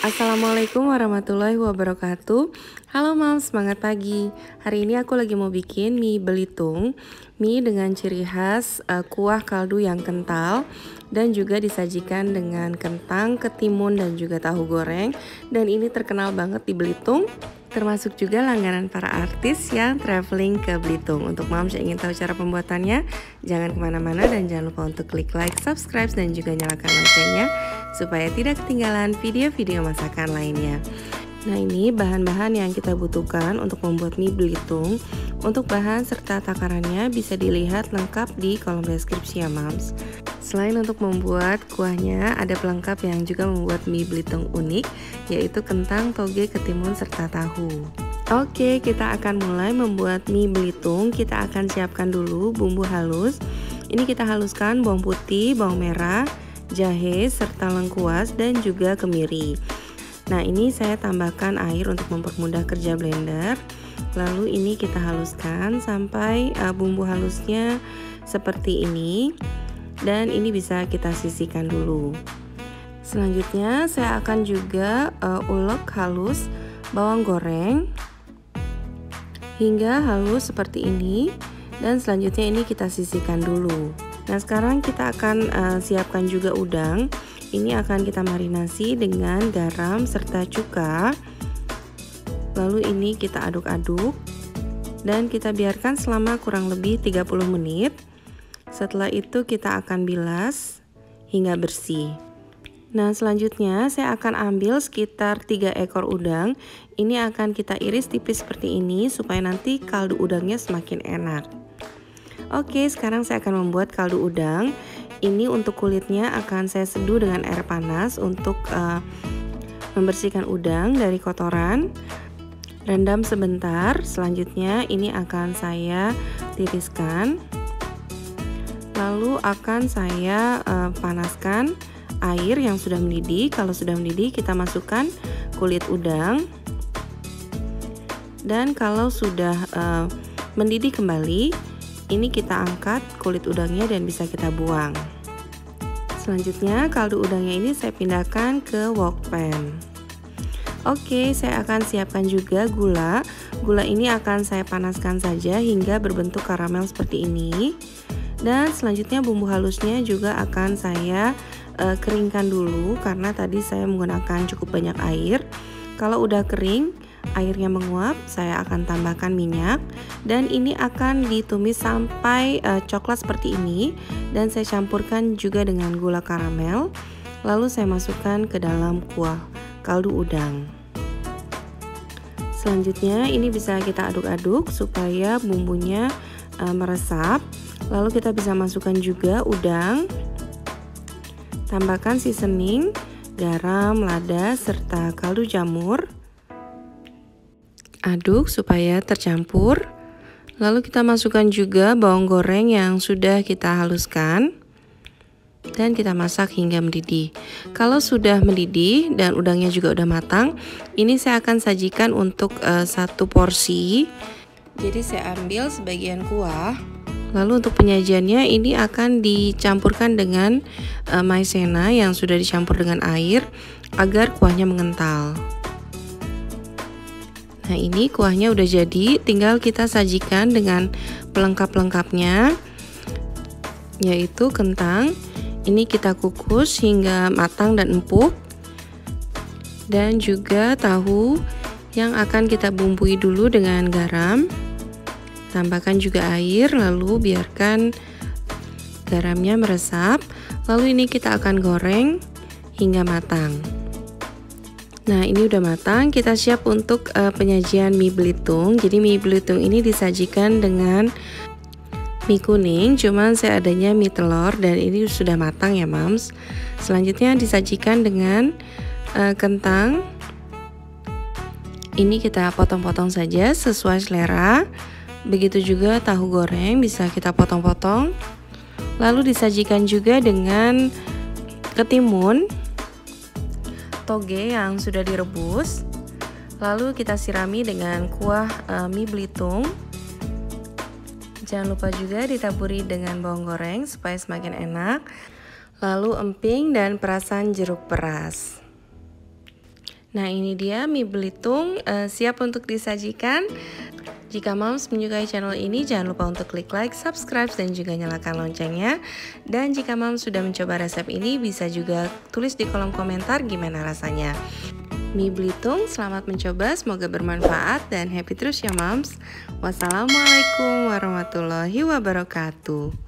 Assalamualaikum warahmatullahi wabarakatuh. Halo Mam, semangat pagi. Hari ini aku lagi mau bikin mie belitung. Mie dengan ciri khas kuah kaldu yang kental dan juga disajikan dengan kentang, ketimun dan juga tahu goreng. Dan ini terkenal banget di Belitung, termasuk juga langganan para artis yang traveling ke Belitung. Untuk Moms yang ingin tahu cara pembuatannya, jangan kemana-mana dan jangan lupa untuk klik like, subscribe dan juga nyalakan loncengnya supaya tidak ketinggalan video-video masakan lainnya. Nah, ini bahan-bahan yang kita butuhkan untuk membuat mie belitung. Untuk bahan serta takarannya bisa dilihat lengkap di kolom deskripsi ya Moms. Selain untuk membuat kuahnya, ada pelengkap yang juga membuat mie belitung unik, yaitu kentang, toge, ketimun, serta tahu. Oke, kita akan mulai membuat mie belitung. Kita akan siapkan dulu bumbu halus. Ini kita haluskan bawang putih, bawang merah, jahe, serta lengkuas dan juga kemiri. Nah, ini saya tambahkan air untuk mempermudah kerja blender. Lalu ini kita haluskan sampai bumbu halusnya seperti ini. Dan ini bisa kita sisihkan dulu. Selanjutnya saya akan juga ulek halus bawang goreng hingga halus seperti ini. Dan selanjutnya ini kita sisihkan dulu. Nah, sekarang kita akan siapkan juga udang. Ini akan kita marinasi dengan garam serta cuka. Lalu ini kita aduk-aduk dan kita biarkan selama kurang lebih 30 menit. Setelah itu kita akan bilas hingga bersih. Nah, selanjutnya saya akan ambil sekitar 3 ekor udang. Ini akan kita iris tipis seperti ini supaya nanti kaldu udangnya semakin enak. Oke, sekarang saya akan membuat kaldu udang. Ini untuk kulitnya akan saya seduh dengan air panas untuk membersihkan udang dari kotoran. Rendam sebentar. Selanjutnya ini akan saya tiriskan. Lalu akan saya panaskan air yang sudah mendidih. Kalau sudah mendidih, kita masukkan kulit udang. Dan kalau sudah mendidih kembali, ini kita angkat kulit udangnya dan bisa kita buang. Selanjutnya kaldu udangnya ini saya pindahkan ke wok pan. Oke, saya akan siapkan juga gula. Gula ini akan saya panaskan saja hingga berbentuk karamel seperti ini. Dan selanjutnya bumbu halusnya juga akan saya keringkan dulu karena tadi saya menggunakan cukup banyak air. Kalau udah kering, airnya menguap, saya akan tambahkan minyak dan ini akan ditumis sampai coklat seperti ini dan saya campurkan juga dengan gula karamel. Lalu saya masukkan ke dalam kuah kaldu udang. Selanjutnya ini bisa kita aduk-aduk supaya bumbunya meresap. Lalu kita bisa masukkan juga udang. Tambahkan seasoning, garam, lada, serta kaldu jamur. Aduk supaya tercampur. Lalu kita masukkan juga bawang goreng yang sudah kita haluskan. Dan kita masak hingga mendidih. Kalau sudah mendidih dan udangnya juga udah matang, ini saya akan sajikan untuk satu porsi. Jadi saya ambil sebagian kuah. Lalu untuk penyajiannya ini akan dicampurkan dengan maizena yang sudah dicampur dengan air agar kuahnya mengental. Nah, ini kuahnya udah jadi, tinggal kita sajikan dengan pelengkap-lengkapnya, yaitu kentang. Ini kita kukus hingga matang dan empuk. Dan juga tahu yang akan kita bumbui dulu dengan garam. Tambahkan juga air, lalu biarkan garamnya meresap. Lalu ini kita akan goreng hingga matang. Nah, ini udah matang, kita siap untuk penyajian mie belitung. Jadi mie belitung ini disajikan dengan mie kuning, cuman saya adanya mie telur dan ini sudah matang ya Moms. Selanjutnya disajikan dengan kentang. Ini kita potong-potong saja sesuai selera. Begitu juga tahu goreng bisa kita potong-potong. Lalu disajikan juga dengan ketimun, toge yang sudah direbus. Lalu kita sirami dengan kuah mie belitung. Jangan lupa juga ditaburi dengan bawang goreng supaya semakin enak. Lalu emping dan perasan jeruk peras. Nah, ini dia mie belitung siap untuk disajikan. Jika Moms menyukai channel ini, jangan lupa untuk klik like, subscribe, dan juga nyalakan loncengnya. Dan jika Moms sudah mencoba resep ini, bisa juga tulis di kolom komentar gimana rasanya. Mie belitung, selamat mencoba, semoga bermanfaat dan happy terus ya Moms. Wassalamualaikum warahmatullahi wabarakatuh.